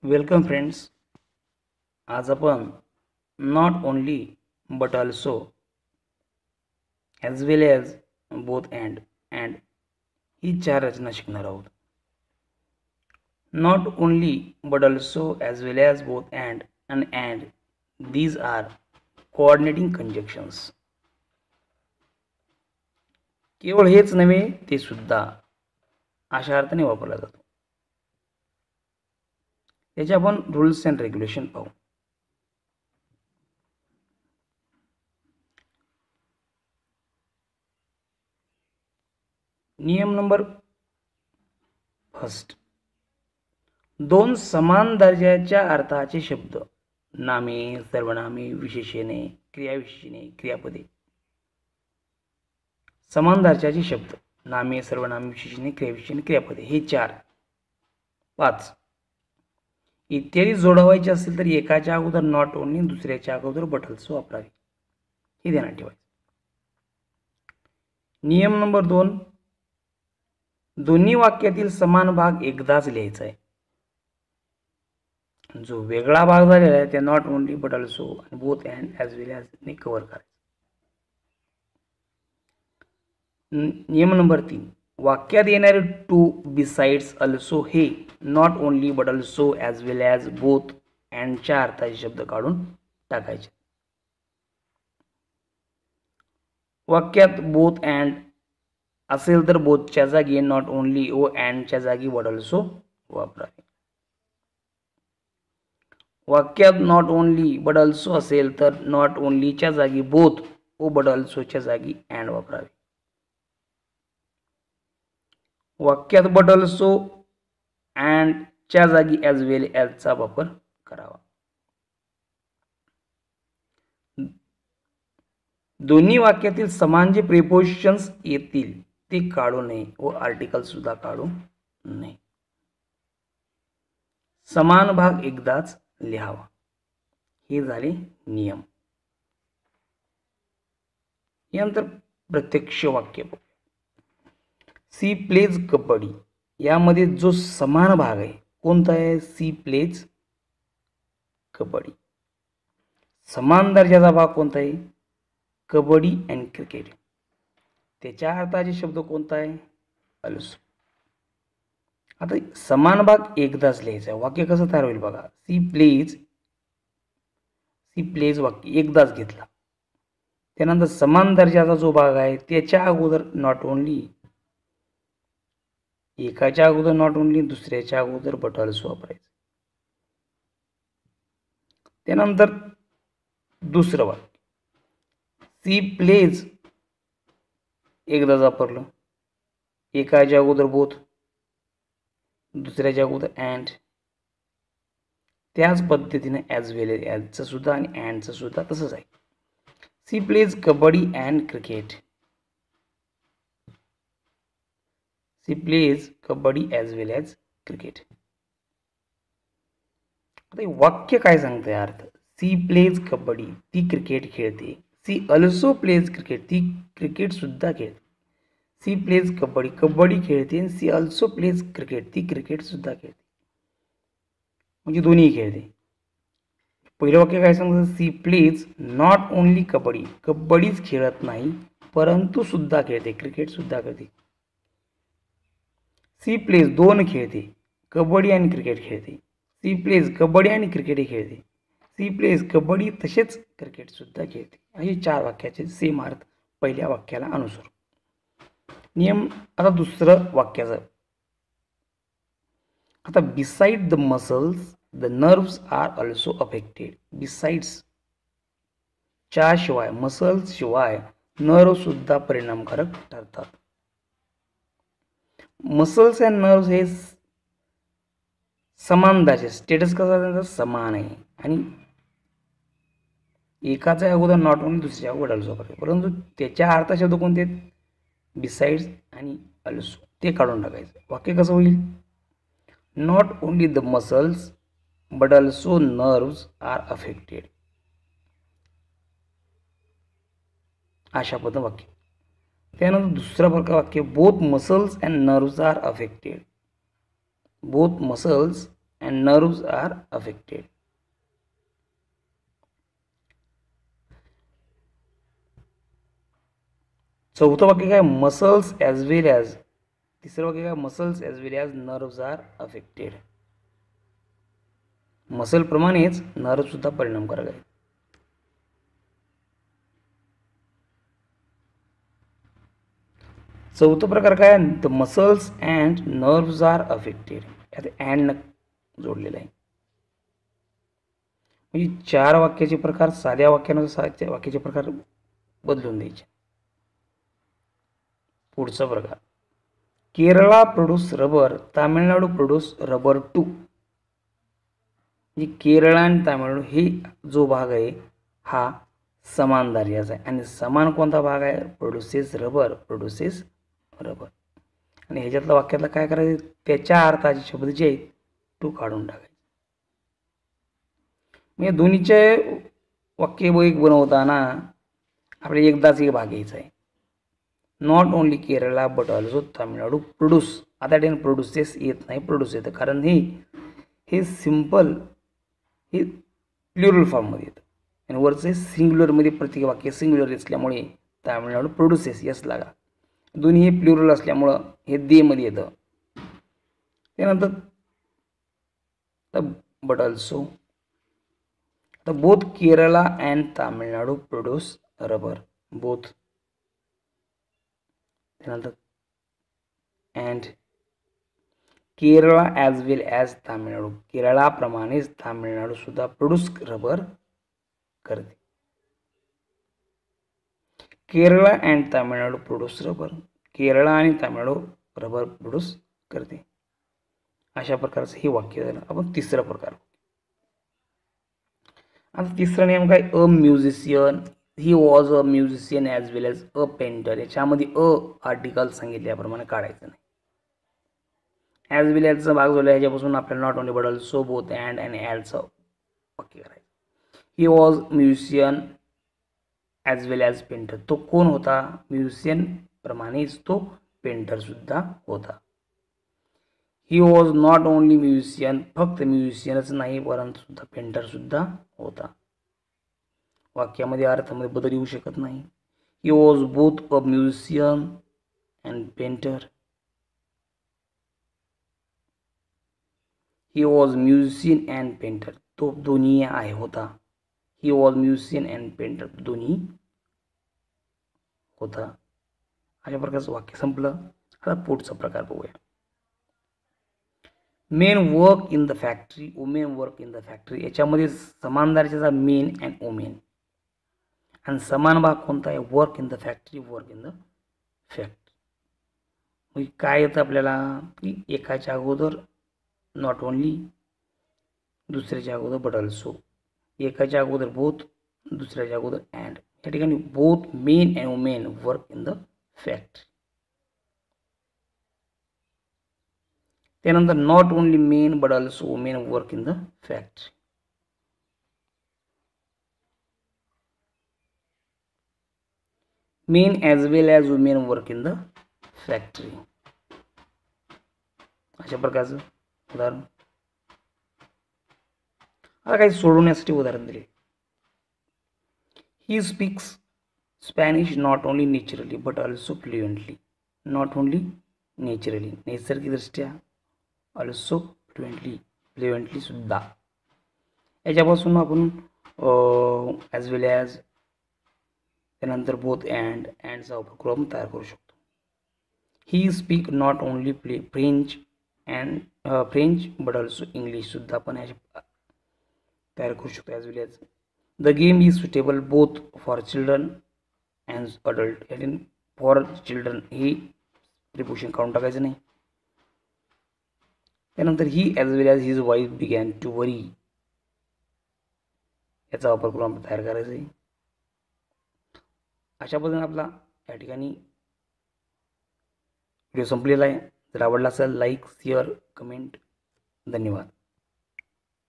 Welcome friends. आज आपण not only but also as well as both and ही चार रचना शिकणार आहोत. Not only but also as well as both and these are coordinating conjunctions. केवळ हेच नव्हे ते सुद्धा अशा अर्थाने वापरला जातो. याचे आपण रूल्स अँड रेग्युलेशन पाहू. नियम नंबर फर्स्ट. दोन समान दर्जाच्या अर्थाचे शब्द, नामे, सर्वनामे, विशेषणे, क्रियाविशेषणे, क्रियापदे. समान दर्जाचे शब्द, नामे, सर्वनामे, विशेषणे, क्रियाविशेषणे, क्रियापदे हे 5 इत्यादी जोडवायचे असेल तर एकाच्या अगोदर नॉट ओनली, दुसऱ्याच्या अगोदर बट ऑल्सो वापरावे, हे ध्यानात ठेवायचे. नियम नंबर 2. दोन्ही वाक्यातील समान भाग एकदाच लिहायचा आहे. जो वेगळा भाग झालेला आहे त्या नॉट ओनली बट ऑल्सो आणि both and as well as ने कव्हर करायचा. नियम नंबर 3. वाक्यात येणारे टू बिसाइड्स ऑल्सो हे not only but also as well as both अँडच्या अर्थाचे शब्द काढून टाकायचे. वाक्यात बोथ अँड असेल तर बोथच्या जागी नॉट ओनली व अँडच्या जागी बट ऑल्सो वापरावे. वाक्यात नॉट ओनली बट ऑल्सो असेल तर नॉट ओनलीच्या जागी बोथ व बट ऑल्सोच्या जागी अँड वापरावे. वाक्यात बट ऑल्सो अँडच्या जागी ॲज वेल ॲजचा वापर करावा. दोन्ही वाक्यातील समान जे प्रिपोजिशन्स येतील ते काढू नये व आर्टिकल सुद्धा काढू नये. समान भाग एकदाच लिहावा. हे झाले नियम. यानंतर प्रत्यक्ष वाक्य. She plays kabaddi. यामध्ये जो समान भाग आहे कोणता आहे? She plays kabaddi. समान दर्जाचा भाग कोणता आहे? Kabaddi and cricket. त्याच्या अर्थाचे शब्द कोणता आहे? ऑल्सो. आता समान भाग एकदाच लिहायचा. वाक्य कसं तयार होईल बघा. सी प्लेज वाक्य एकदाच घेतला. त्यानंतर समान दर्जाचा जो भाग आहे त्याच्या अगोदर नॉट ओनली, एकाच्या अगोदर नॉट ओनली, दुसऱ्याच्या अगोदर बट ऑल्सो वापरायचं. त्यानंतर दुसरं वाक्य सी प्लेज एकदाच वापरलं. एकाच्या अगोदर बोथ, दुसऱ्याच्या अगोदर अँड. त्याच पद्धतीने ॲज वेल ॲजचं सुद्धा आणि अँडचं सुद्धा तसंच आहे. She plays kabaddi and cricket. She plays kabaddi as well as cricket. आता वाक्य काय सांगते अर्थ? सी प्लेज कबड्डी, ती क्रिकेट खेळते. सी ऑल्सो प्लेज क्रिकेट, ती क्रिकेट सुद्धा खेळते. सी प्लेज कबड्डी, कबड्डी खेळते. आणि सी ऑल्सो प्लेज क्रिकेट, ती क्रिकेट सुद्धा खेळते. म्हणजे दोन्ही खेळते. पहिलं वाक्य काय सांगतं? She plays not only kabaddi, कबड्डीच खेळत नाही परंतु सुद्धा खेळते, क्रिकेट सुद्धा खेळते. सी प्लेज दोन खेळते, कबड्डी आणि क्रिकेट खेळते. सी प्लेज कबड्डी आणि क्रिकेट खेळते. सी प्लेज कबड्डी तसेच क्रिकेट सुद्धा खेळते. असे 4 वाक्याचे सेम अर्थ पहिल्या वाक्याला अनुसरून. नियम आता दुसरं वाक्याचं. आता beside the muscles the nerves are also affected. Besides च्या शिवाय, मसल्स शिवाय नर्व सुद्धा परिणामकारक ठरतात. मसल्स अँड नर्व्स हे समान दर्जाचे, स्टेटस कसा त्यांचा समान आहे आणि एकाच्या अगोदर नॉट ओनली, दुसऱ्या अगोदर ऑल्सो वापरते. परंतु त्याच्या अर्थ शब्द कोणते आहेत? बिसाइड्स आणि ऑल्सो. ते काढून टाकायचं. वाक्य कसं होईल? Not only the muscles but also nerves are affected. अशा पद्धतीने वाक्य. त्यानंतर दुसरा प्रकार वाक्य both muscles and nerves are affected. Both muscles and nerves are affected. चौथं वाक्य काय मसल्स ॲज वेल ॲज. तिसरं वाक्य काय muscles as well as nerves are affected. Muscle प्रमाणेच नर्व सुद्धा परिणामकारक आहे. चौथा प्रकार काय the muscles and nerves are affected. यात अँड जोडलेला आहे. म्हणजे 4 वाक्याचे प्रकार साध्या वाक्यानुसार वाक्याचे प्रकार बदलून द्यायचे. पुढचा प्रकार Kerala produce rubber, Tamil Nadu produce rubber too. म्हणजे केरळ आणि तामिळनाडू हे जो भाग आहे हा समान दर्जाचा आहे आणि समान कोणता भाग आहे प्रोड्युसेस रबर, प्रोड्युसेस रबर. आणि ह्याच्यातलं वाक्यातलं काय करायचं त्याच्या अर्थाचे शब्द जे आहेत टू काढून टाकायचे. म्हणजे दोन्हीचे वाक्य एक बनवताना आपल्याला एकदाच एक भाग घ्यायचा आहे. Not only Kerala but also Tamil Nadu produce. आता ठिकाणी प्रोड्युसेस येत नाही, प्रोड्यूस येतं कारण हे सिम्पल हे प्लुरल फॉर्ममध्ये येतं आणि वरचं सिंग्युलरमध्ये प्रत्येक वाक्य सिंग्युलर असल्यामुळे तामिळनाडू प्रोड्युसेस यस लागा. दोन्ही हे प्लुरल असल्यामुळं हे देमध्ये येतं. त्यानंतर but also the both Kerala and Tamil Nadu produce rubber. Both. त्यानंतर and Kerala as well as Tamil Nadu. केरळाप्रमाणेच तामिळनाडू सुद्धा प्रोड्यूस रबर करते. Kerala and Tamil Nadu produce rubber. Kerala आणि तामिळनाडू रबर प्रोड्यूस करते. अशा प्रकारचं हे वाक्य झालं. आपण तिसरा प्रकार. आता तिसरा नियम काय अ musician. He was a musician as well as a painter. याच्यामध्ये आर्टिकल सांगितल्याप्रमाणे काढायचं नाही. ॲज वेल ॲजचा भाग झाला ह्याच्यापासून आपल्याला not only but also both and ॲडचं वाक्य करायचं. He was musician as well as painter. तो कोण होता म्युझिशियन प्रमाणेच तो पेंटर सुद्धा होता. He was not only musician. फक्त म्युझिशियनच नाही परंतु सुद्धा पेंटर सुद्धा होता. वाक्यामध्ये अर्थामध्ये बदल येऊ शकत नाही. He was both a musician and painter. He was musician and painter. तो दोन्ही आहे होता. He was musician and painter दोन्ही होता. अशा प्रकारचं वाक्य संपलं. आता पुढचा प्रकार बघूया. Main work in the factory, women work in the factory. याच्यामध्ये समान दर्जाचा मेन अँड वुमेन आणि समान भाग कोणता आहे work in the factory, work in the factory. मग काय येतं आपल्याला की एकाच्या अगोदर नॉट ओनली, दुसऱ्याच्या अगोदर बट ऑल्सो, एकाच्या अगोदर बोथ, दुसऱ्याच्या अगोदर अँड. या ठिकाणी both men and women work in the factory. त्यानंतर not only men but also women work in the factory. Men as well as women work in the factory. अशा प्रकारचं उदाहरण. आता काही सोडवण्यासाठी उदाहरण दिले. He speaks Spanish not only naturally but also fluently. Not only naturally नैसर्गिकदृष्ट्या, also fluently सुद्धा. याच्यापासून आपण ॲज वेल ॲज त्यानंतर बोथ अँडचा वापर करून तयार करू शकतो. He speak not only French but also English सुद्धा आपण तयार करू शकतो as well as. The game is suitable both for children and adult. याने फॉर चिल्ड्रन ही प्रिपोजिशन काढून टाकायचं नाही. त्यानंतर ही as well as his wife began to worry याचा वापर करून आपण तयार करायचं आहे. अशा पद्धतीने आपला या ठिकाणी व्हिडिओ संपलेला आहे. जर आवडला असेल लाईक, शेअर, कमेंट. धन्यवाद.